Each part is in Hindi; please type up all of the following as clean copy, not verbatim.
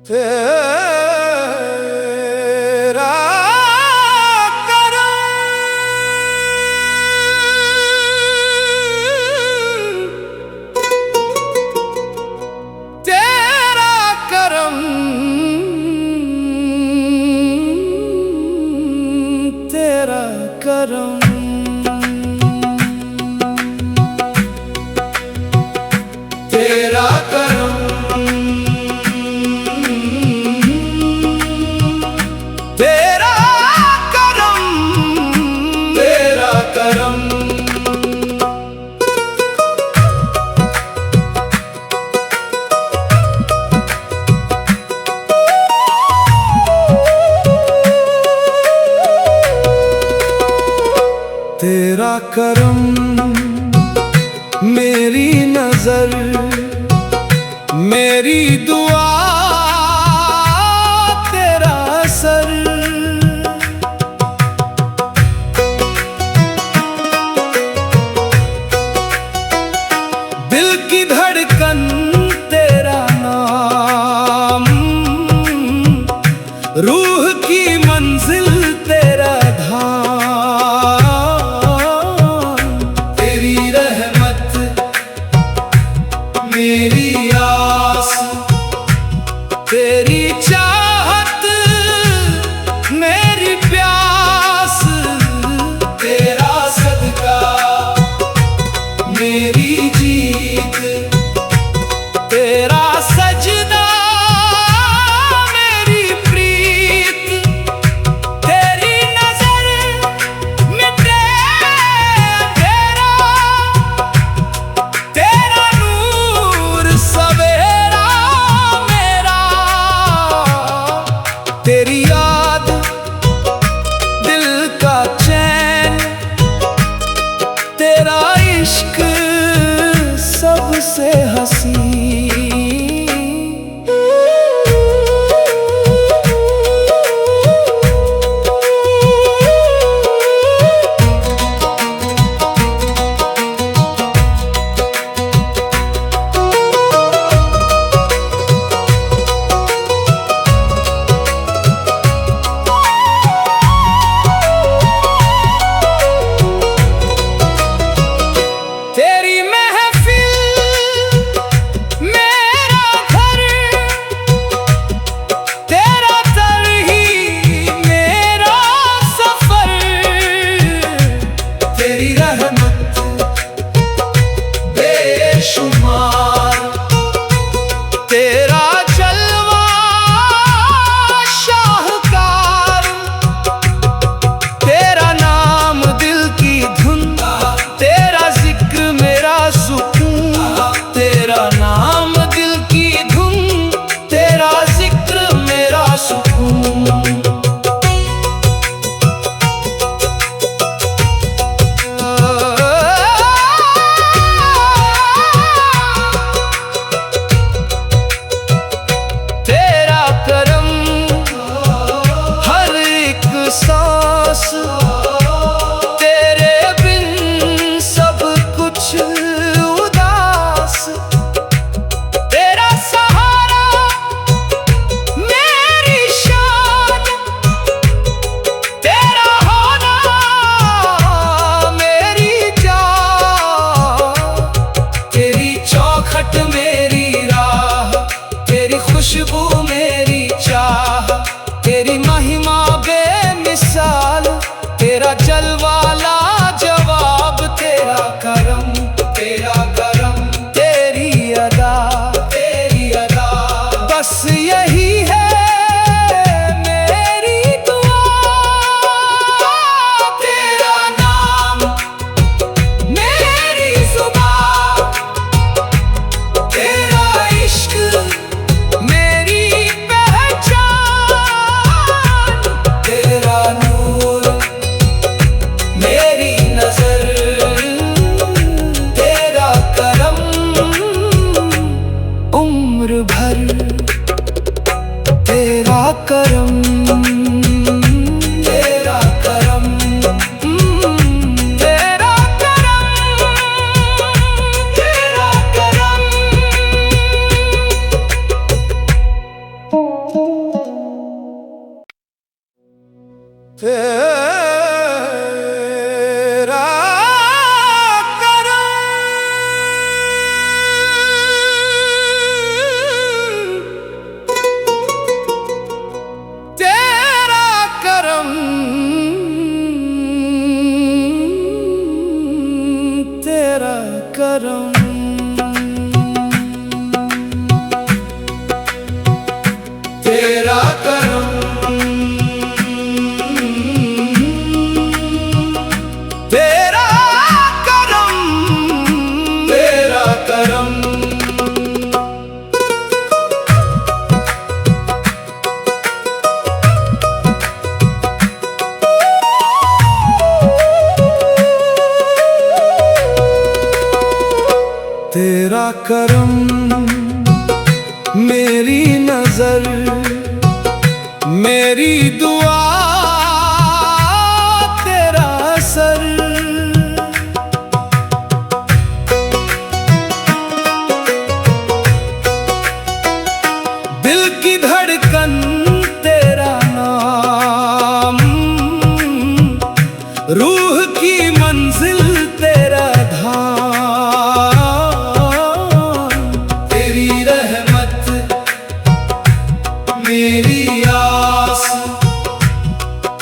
तेरा करम तेरा करम तेरा करम तेरा करम तेरा करम तेरा करम मेरी नजर मेरी दुआ तेरा असर दिल की धड़कन तेरा नाम रूह की मंजिल तेरा धाम तेरी रहमत मेरी आस तेरी चाहत मेरी प्यास तेरा सदका मेरी जीत तेरा सजदा मेरी प्रीत तेरी नजर मिटे अंधेरा तेरा नूर सवेरा मेरा तेरी याद दिल का चैन तेरा इश्क सबसे हसी तेरा जलवा शाहकार तेरा नाम दिल की धुन तेरा जिक्र मेरा सुकून तेरा नाम दिल की धुन तेरा जिक्र मेरा सुकून तेरे बिन सब कुछ उदास तेरा सहारा मेरी शान तेरा होना मेरी जान तेरी चौखट मेरी राह तेरी खुशबू मेरी चाह तेरी महिमा बेमिसाल तेरा जलवा लाजवाब तेरा करम तेरी अदा बस यही है मेरी दुआ तेरा नाम मेरी जुबान तेरा इश्क मेरी पहचान तेरा नूर मेरी नजर तेरा करम उम्र भर तेरा करम तेरा करम तेरा करम तेरा करम तेरा करम, तेरा करम, तेरा करम। तेरा करम मेरी नजर, मेरी दुआ, तेरा असर। दिल की धड़कन तेरा नाम, रूह की मंजिल तेरा धाम। तेरी रहमत मेरी आस,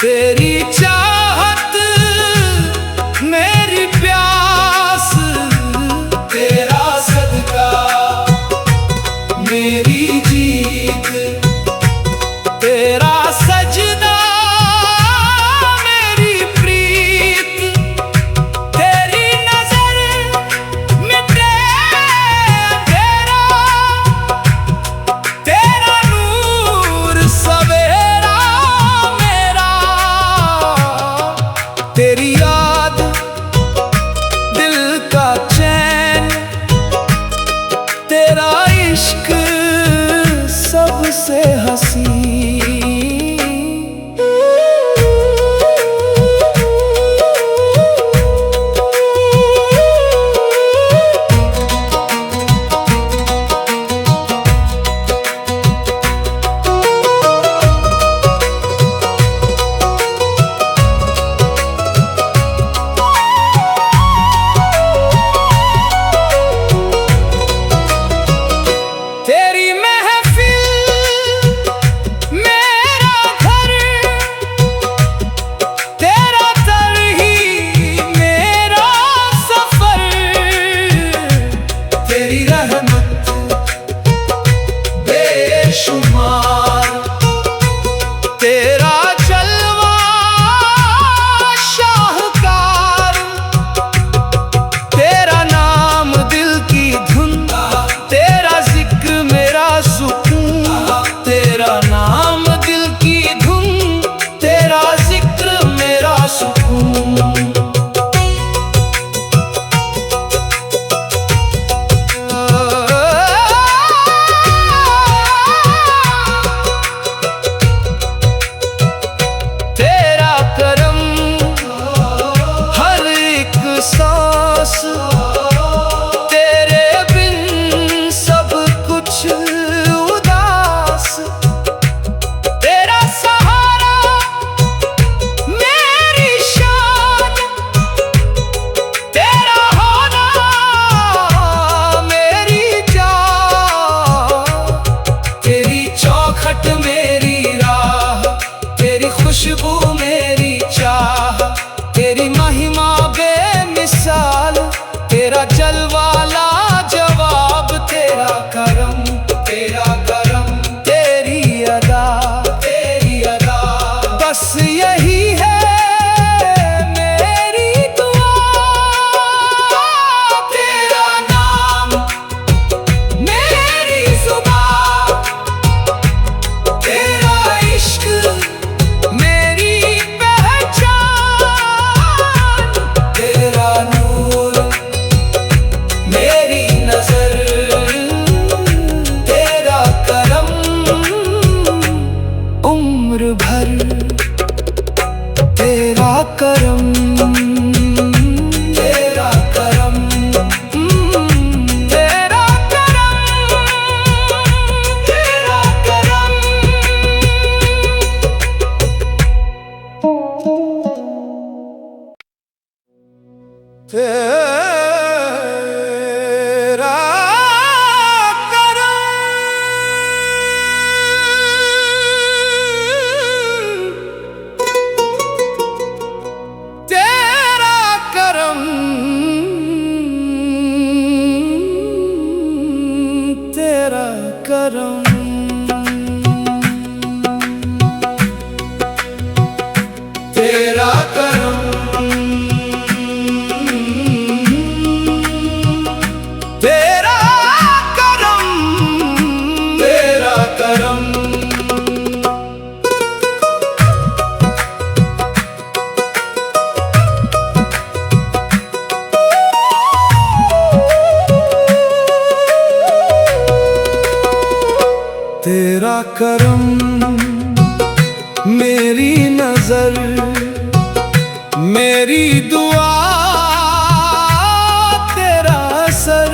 तेरी चाहत मेरी प्यास। तेरा सदका मेरी जीत, तेरा सजदा मेरी प्रीत। तेरी नजर मिटे अंधेरा, तेरा नूर सवेरा मेरा। तेरी याद दिल का चैन, तेरा इश्क सबसे हसी। तेरी महफिल मेरा घर, तेरा दर ही मेरा सफर। तेरी रहमत बेशुमार, तेरा जलवा शाहकार। तेरा नाम दिल की धुन, तेरा जिक्र मेरा सुकून। तेरा नाम दिल की धुन, तेरा जिक्र मेरा सुकून। तेरा करम हर एक सांस, तेरे बिन सब कुछ उदास। तेरा सहारा मेरी शान, तेरा होना मेरी जान। तेरी चौखट मेरी राह, तेरी खुशबू मेरी चाह। तेरी महिमा बेमिसाल, तेरा जलवा लाजवाब। तेरा करम, तेरा करम, तेरी अदा, तेरी अदा। बस यही है मेरी दुआ। तेरा नाम मेरी जुबान, तेरा इश्क मेरी पहचान। तेरा नूर मेरी नजर, तेरा करम उम्र भर। तेरा करम, तेरा करम, तेरा करम, तेरा करम। तेरा करम, तेरा करम, तेरा करम। तेरा करम मेरी नजर मेरी दुआ तेरा असर।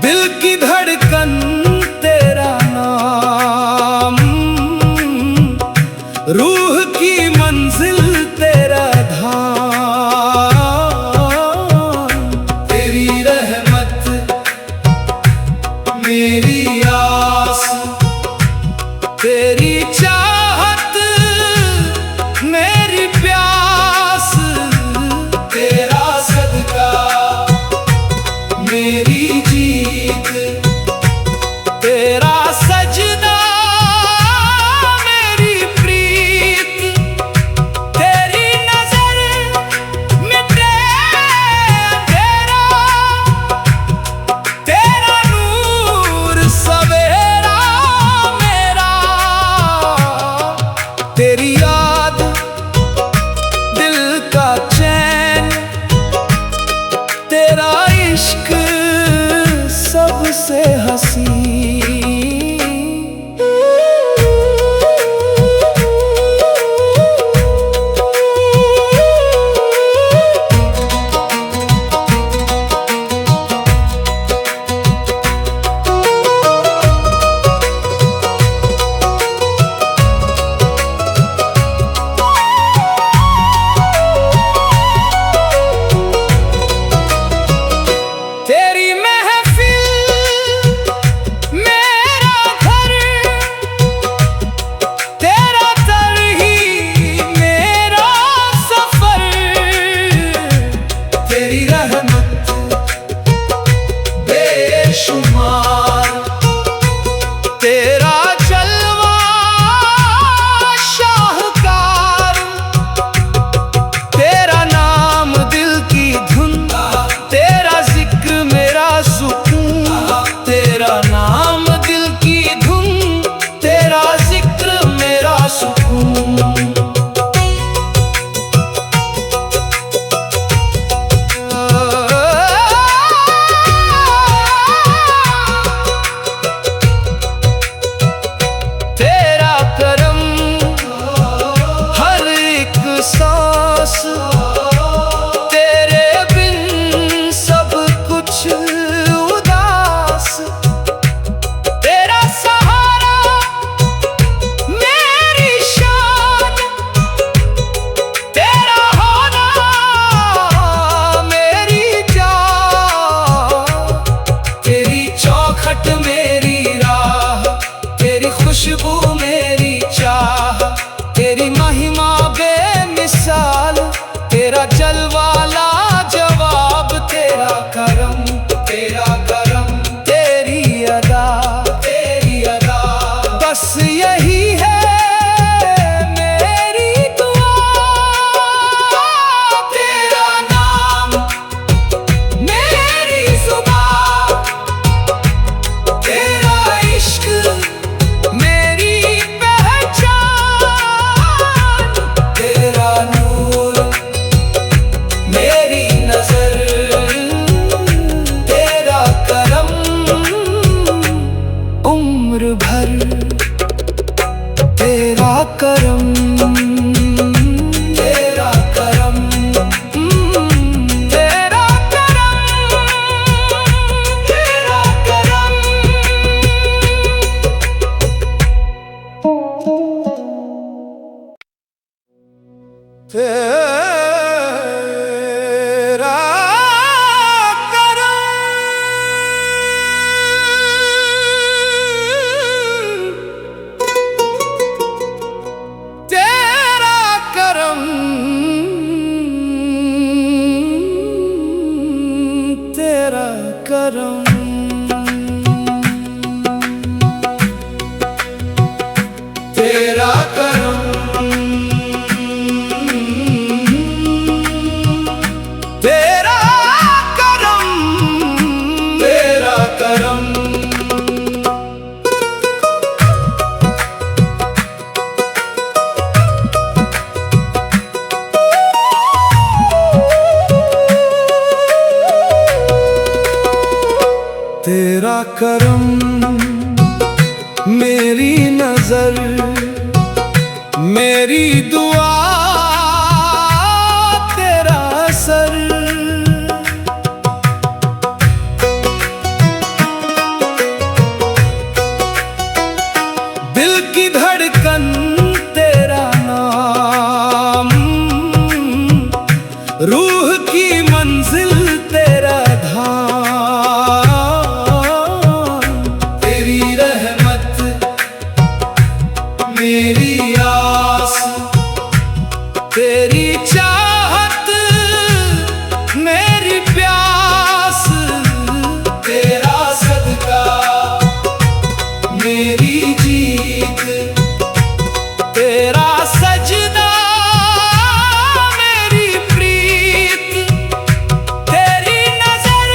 दिल की धड़कन तेरा नाम, रूह की मंजिल तेरा धाम। तेरी रहमत मेरी आस, तेरी चाहत मेरी प्यास। तेरा सदका मेरी जीत, तेरा सजदा मेरी प्रीत। तेरी नजर मिटे अंधेरा, तेरा नूर सवेरा मेरा। तेरी याद दिल का चैन, तेरा इश्क सबसे हसी। तेरी महफिल मेरा घर, तेरा दर ही मेरा सफर। तेरी रहमत बेशुमार, तेरा जलवा शाहकार। तेरा नाम दिल की धुन, तेरा जिक्र मेरा सुकून। तेरा नाम दिल की धुन, तेरा जिक्र मेरा सुकून। तेरा करम हर एक सांस, तेरे बिन सब कुछ उदास। तेरा सहारा मेरी शान, तेरा होना मेरी जान। तेरी चौखट मेरी राह, तेरी खुशबू मेरी चाह। तेरी महिमा बेमिसाल, तेरा जलवा लाजवाब। तेरा करम तेरी अदा बस यही है मेरी दुआ। तेरा नाम मेरी जुबां, तेरा इश्क मेरी पहचान। तेरा नूर मेरी नजर, तेरा करम उम्र भर। तेरा करम तेरा करम तेरा करम तेरा करम। तेरा करम तेरा करम तेरा करम तेरा करम तेरा करम। तेरा करम, मेरी नजर, मेरी दुआ, तेरा असर। दिल की धड़कन तेरा नाम, रूह की मंजिल तेरा धाम। तेरी रहमत मेरी आस, तेरी चाहत मेरी प्यास। तेरा सदका मेरी जीत, तेरा सजदा मेरी प्रीत। तेरी नजर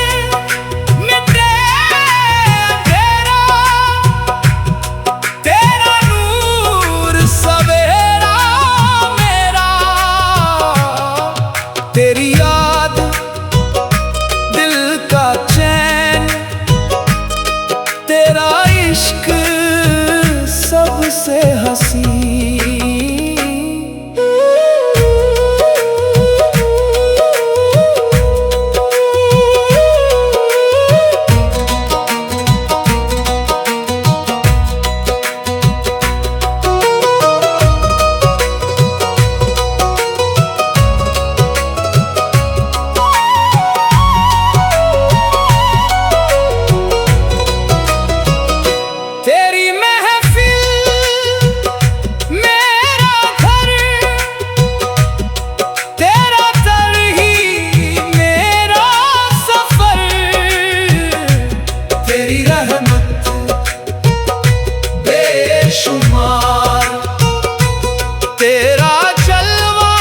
मिटे अंधेरा, तेरा नूर सवेरा मेरा। तेरी याद दिल का चैन, तेरा इश्क सबसे हसी। तेरी महफिल मेरा घर, तेरा तरही मेरा सफर। तेरी रहमत बेशुमार, तेरा जलवा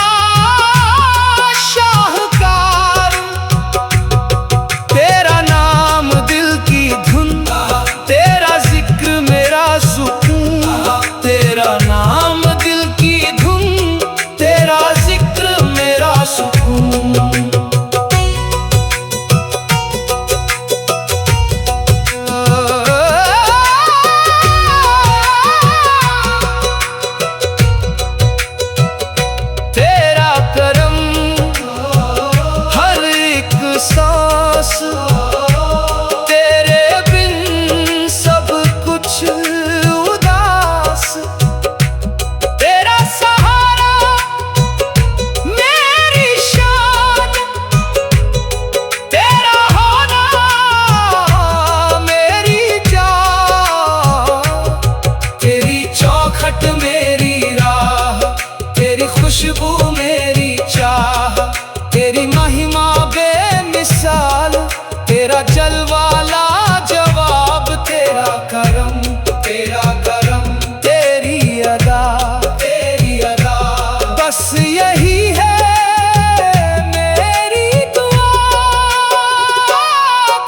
शाहकार। तेरा नाम दिल की धुन, तेरा जिक्र मेरा सुकून। तेरा नाम दिल की धुन, तेरा जिक्र मेरा सुकून। तेरा करम हर एक सांस, तेरे बिन सब कुछ उदास। तेरा सहारा मेरी शान, तेरा होना मेरी जान। तेरी चौखट मेरी राह, तेरी खुशबू मेरी चाह। तेरी महिमा बेमिसाल, तेरा जलवा लाजवाब। तेरा करम, तेरा करम, तेरी अदा, तेरी अदा। बस यही है मेरी दुआ।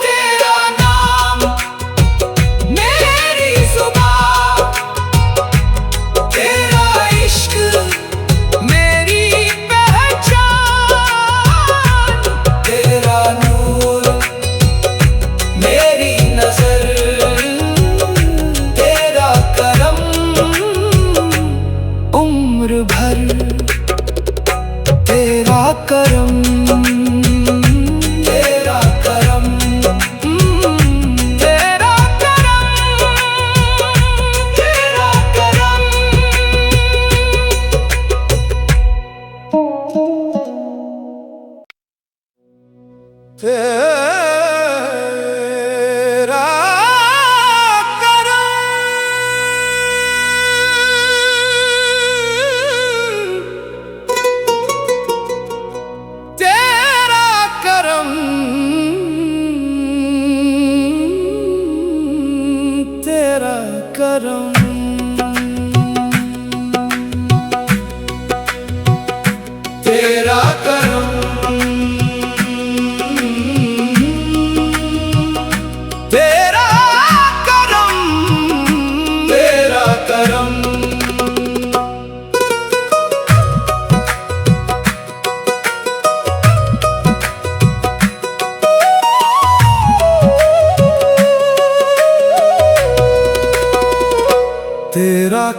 तेरा नाम मेरी जुबान, तेरा इश्क मेरी पहचान। तेरा नूर मेरी नजर, तेरा करम उम्र भर। तेरा करम, तेरा करम, तेरा करम, तेरा करम। तेरा करम, तेरा करम, तेरा करम। तेरा करम, तेरा करम, तेरा करम।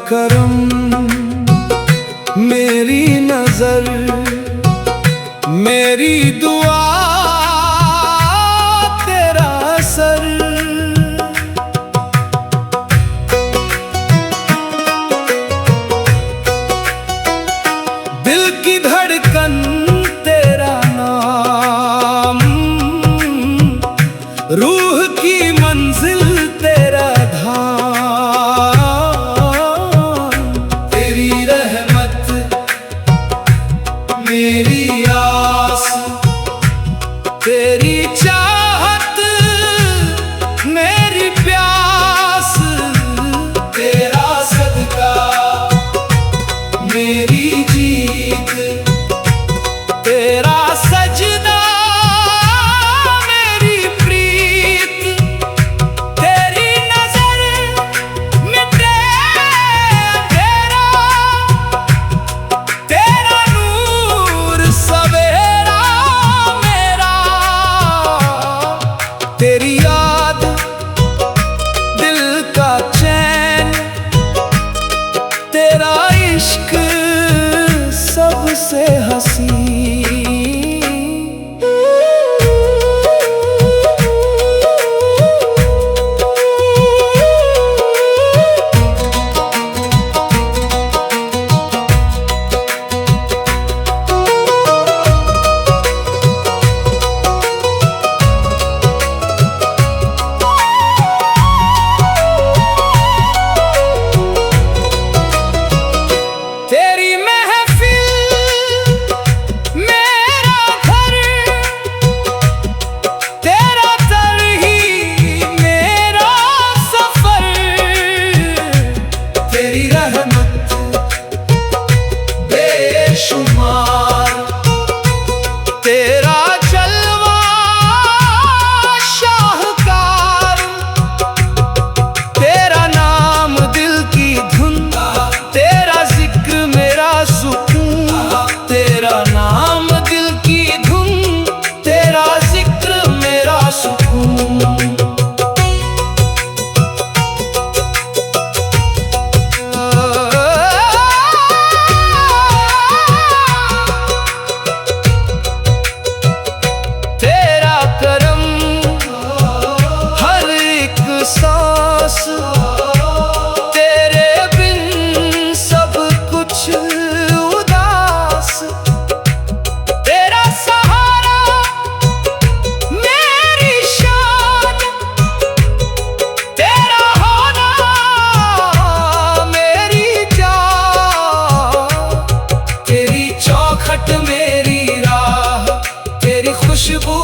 करम, मेरी नजर, मेरी दुआ, तेरा असर। दिल की धड़कन तेरा नाम, रूह की मंजिल तेरा धाम। तेरी रहमत मेरी आस, तेरी चाहत मेरी प्यास, तेरा सदका मेरी जीत, तेरा सजदा मेरी प्रीत। तेरी नजर मिटे अंधेरा, तेरा नूर सवेरा मेरा। तेरी याद दिल का चैन, तेरा इश्क सबसे हसी। तेरी महफिल मेरा घर, तेरा दर ही मेरा सफर। तेरी रहमत बेशुमार, तेरा जलवा शाहकार। तेरा नाम दिल की धुन, तेरा जिक्र मेरा सुकून। तेरा नाम दिल की धुन, तेरा जिक्र मेरा सुकून। तेरा करम हर एक सांस, तेरे बिन सब कुछ उदास। तेरा सहारा मेरी शान, तेरा होना मेरी जान। तेरी चौखट मेरी राह, तेरी खुशबू